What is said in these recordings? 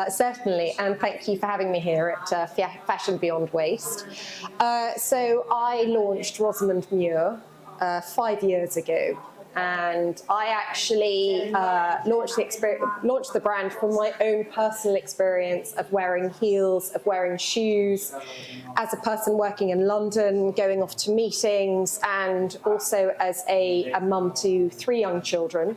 Certainly, and thank you for having me here at Fashion Beyond Waste. So I launched Rosamund Muir 5 years ago, and I actually launched the brand from my own personal experience of wearing heels, of wearing shoes, as a person working in London, going off to meetings, and also as a mum to 3 young children.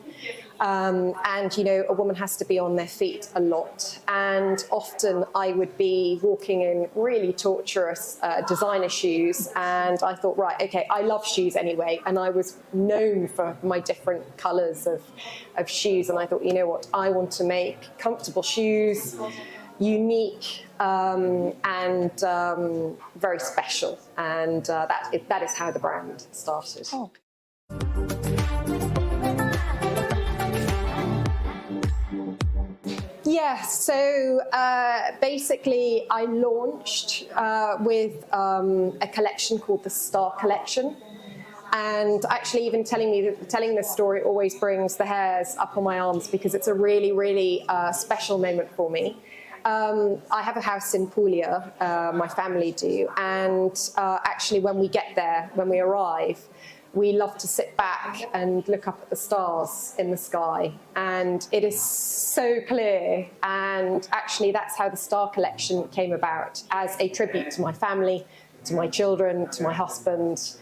And, you know, a woman has to be on their feet a lot. And often I would be walking in really torturous designer shoes. And I thought, right, okay, I love shoes anyway. And I was known for my different colours of shoes. And I thought, you know what, I want to make comfortable shoes, unique and very special. And that is how the brand started. Oh. Yeah, so basically I launched with a collection called the Star Collection. And actually even telling this story always brings the hairs up on my arms because it's a really, really special moment for me. I have a house in Puglia, my family do, and actually when we get there, when we arrive, we love to sit back and look up at the stars in the sky, and it is so clear. And actually that's how the Star Collection came about, as a tribute to my family, to my children, to my husband,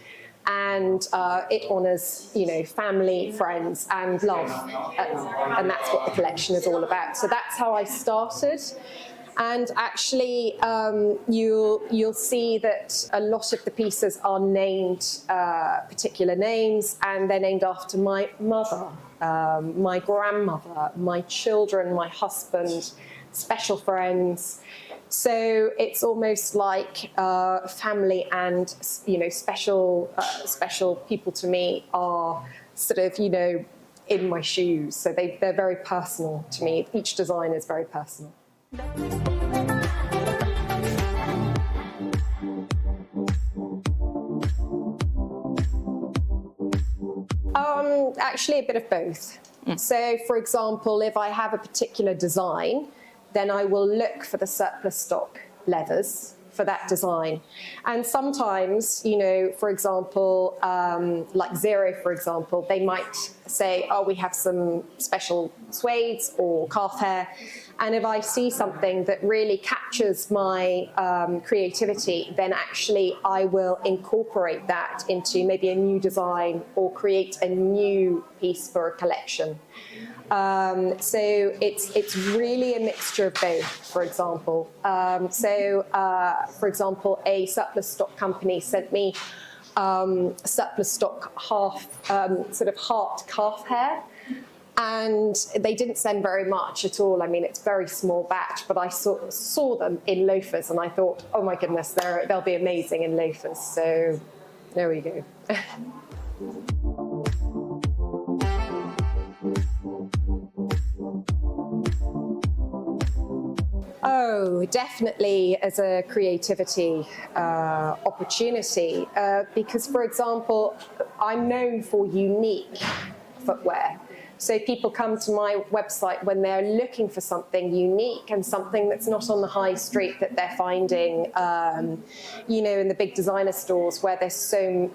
and it honours, you know, family, friends and love, and that's what the collection is all about. So that's how I started. And actually, you'll see that a lot of the pieces are named particular names, and they're named after my mother, my grandmother, my children, my husband, special friends. So it's almost like family, and, you know, special people to me are sort of, you know, in my shoes. So they're very personal to me. Each design is very personal. Actually, a bit of both. So, for example, if I have a particular design, then I will look for the surplus stock leathers for that design. And sometimes, you know, for example, like Zero, for example, they might say, oh, we have some special suedes or calf hair. And if I see something that really captures my creativity, then actually I will incorporate that into maybe a new design or create a new piece for a collection. So it's really a mixture of both, for example. For example, a surplus stock company sent me surplus stock sort of heart calf hair. And they didn't send very much at all. I mean, it's very small batch, but I saw them in loafers, and I thought, oh my goodness, they'll be amazing in loafers. So there we go. Oh, definitely as a creativity opportunity, because, for example, I'm known for unique footwear. So people come to my website when they're looking for something unique and something that's not on the high street that they're finding, you know, in the big designer stores where there's so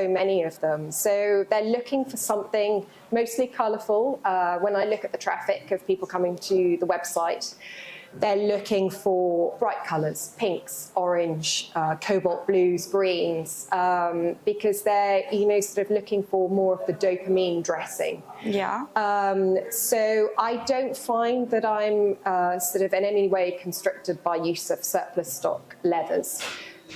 many of them. So they're looking for something mostly colourful. When I look at the traffic of people coming to the website, they're looking for bright colours, pinks, orange, cobalt blues, greens, because they're, you know, sort of looking for more of the dopamine dressing. Yeah. So I don't find that I'm sort of in any way constricted by use of surplus stock leathers.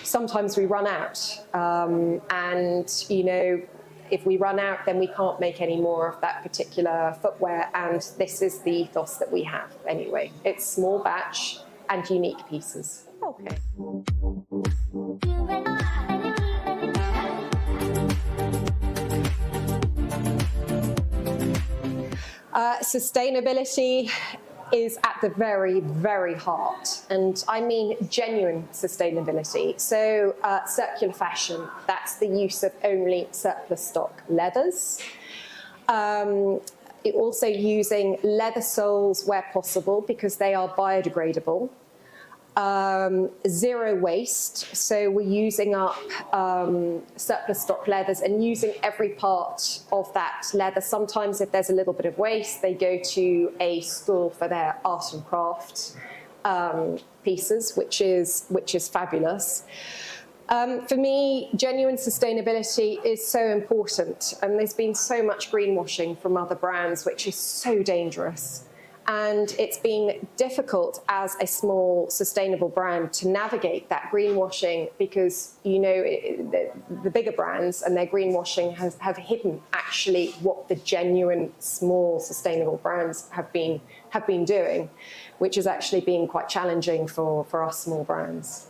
Sometimes we run out, and, you know, if we run out, then we can't make any more of that particular footwear, and this is the ethos that we have anyway. It's small batch and unique pieces. Okay. Sustainability is at the very, very heart, and I mean genuine sustainability. So circular fashion, that's the use of only surplus stock leathers. Also using leather soles where possible because they are biodegradable. Zero waste, so we're using up surplus stock leathers and using every part of that leather. Sometimes if there's a little bit of waste, they go to a school for their art and craft pieces, which is fabulous. For me, genuine sustainability is so important, and there's been so much greenwashing from other brands, which is so dangerous. And it's been difficult as a small sustainable brand to navigate that greenwashing because, you know, the bigger brands and their greenwashing have hidden actually what the genuine small sustainable brands have been doing, which has actually been quite challenging for us small brands.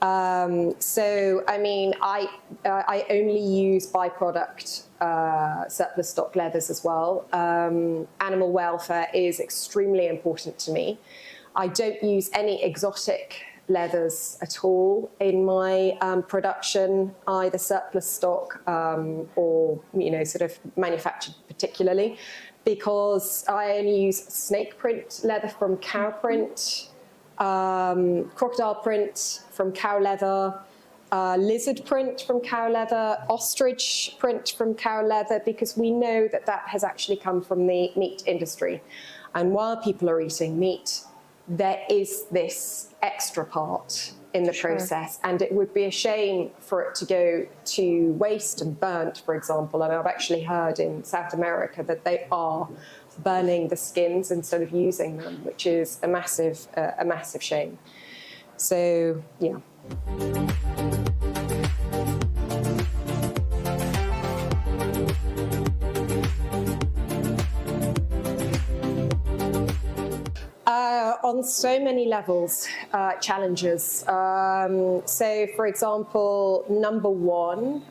So, I mean, I only use byproduct surplus stock leathers as well. Animal welfare is extremely important to me. I don't use any exotic leathers at all in my production, either surplus stock or, you know, sort of manufactured particularly, because I only use snake print leather from cow print, crocodile print from cow leather, lizard print from cow leather, ostrich print from cow leather, because we know that that has actually come from the meat industry. And while people are eating meat, there is this extra part in the process, and it would be a shame for it to go to waste and burnt, for example. And I've actually heard in South America that they are burning the skins instead of using them, which is a massive shame. So, yeah. On so many levels, challenges. So, for example, number one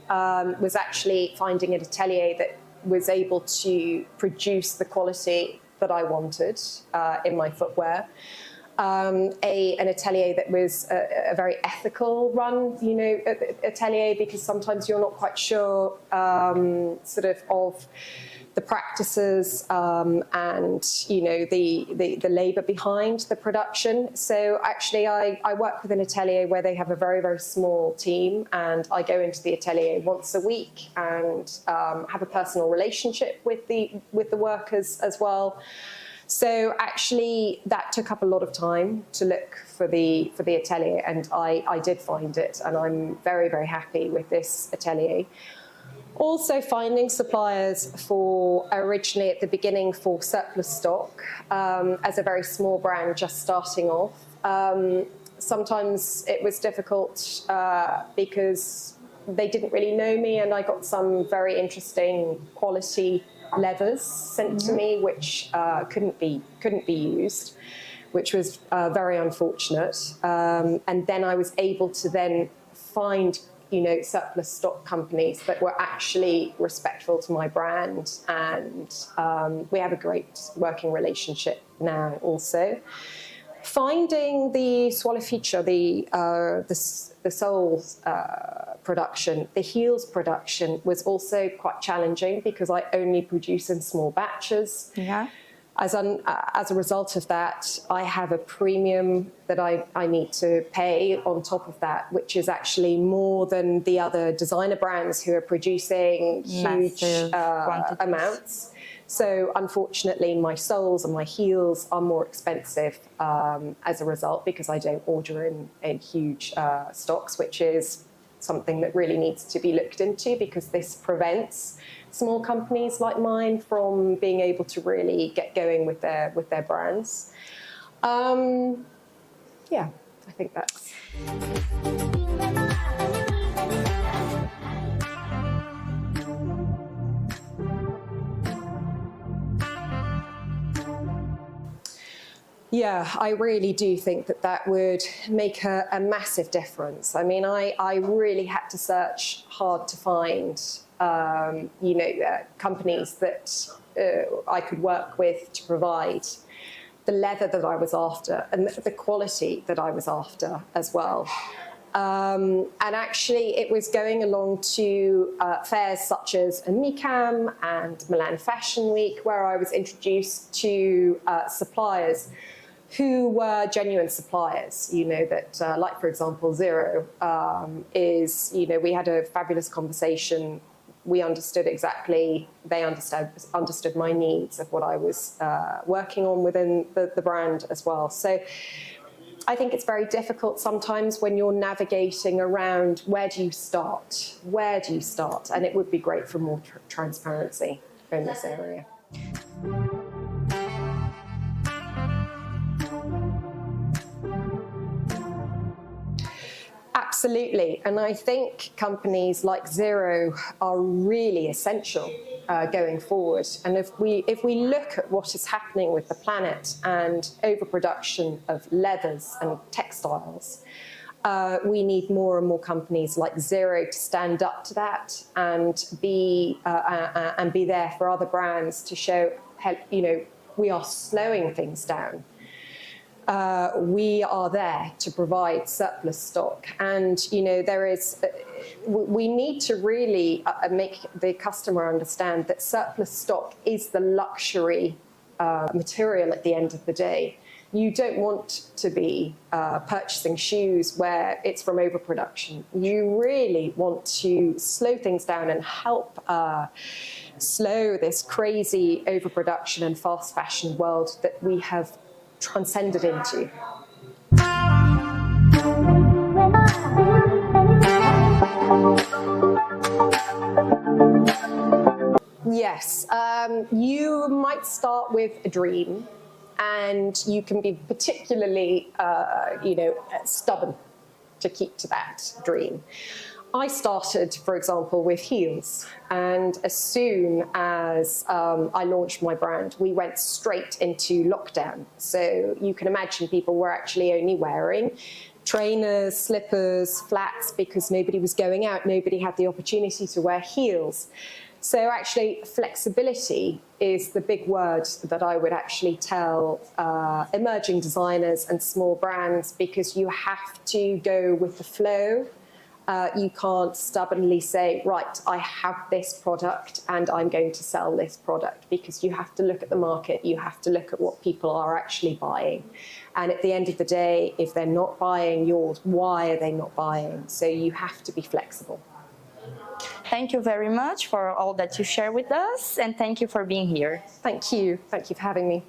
was actually finding an atelier that was able to produce the quality that I wanted in my footwear. An atelier that was a very ethical run, you know, atelier, because sometimes you're not quite sure sort of the practices and, you know, the labour behind the production. So actually I work with an atelier where they have a very, very small team, and I go into the atelier once a week and have a personal relationship with the workers as well. So actually that took up a lot of time to look for the atelier, and I did find it, and I'm very, very happy with this atelier. Also finding suppliers for, originally at the beginning, for surplus stock as a very small brand just starting off. Sometimes it was difficult because they didn't really know me, and I got some very interesting quality leathers sent to me which couldn't be used, which was very unfortunate. And then I was able to then find, you know, surplus stock companies that were actually respectful to my brand, and we have a great working relationship now also. Finding the swallow feature, the soles production, the heels production was also quite challenging because I only produce in small batches. Yeah. As a result of that, I have a premium that I need to pay on top of that, which is actually more than the other designer brands who are producing huge amounts. So unfortunately, my soles and my heels are more expensive as a result, because I don't order in huge stocks, which is something that really needs to be looked into, because this prevents small companies like mine from being able to really get going with their brands. Yeah, I think that's... Yeah, I really do think that would make a massive difference. I mean, I really had to search hard to find, you know, companies that I could work with to provide the leather that I was after and the quality that I was after as well. And actually, it was going along to fairs such as MICAM and Milan Fashion Week, where I was introduced to suppliers who were genuine suppliers, you know, that, like, for example, Zero is, you know, we had a fabulous conversation. We understood exactly, they understood my needs of what I was working on within the brand as well. So I think it's very difficult sometimes when you're navigating around where do you start? Where do you start? And it would be great for more transparency in this area. Absolutely, and I think companies like Zero are really essential going forward. And if we look at what is happening with the planet and overproduction of leathers and textiles, we need more and more companies like Zero to stand up to that and be there for other brands to show, you know, we are slowing things down. We are there to provide surplus stock, and you know we need to really make the customer understand that surplus stock is the luxury material at the end of the day. You don't want to be purchasing shoes where it's from overproduction. You really want to slow things down and help slow this crazy overproduction and fast fashion world that we have transcended into. Yes, you might start with a dream, and you can be particularly, you know, stubborn to keep to that dream. I started, for example, with heels, and as soon as I launched my brand, we went straight into lockdown. So you can imagine people were actually only wearing trainers, slippers, flats, because nobody was going out, nobody had the opportunity to wear heels. So actually, flexibility is the big word that I would actually tell emerging designers and small brands, because you have to go with the flow. You can't stubbornly say, right, I have this product and I'm going to sell this product, because you have to look at the market, you have to look at what people are actually buying. And at the end of the day, if they're not buying yours, why are they not buying? So you have to be flexible. Thank you very much for all that you share with us, and thank you for being here. Thank you. Thank you for having me.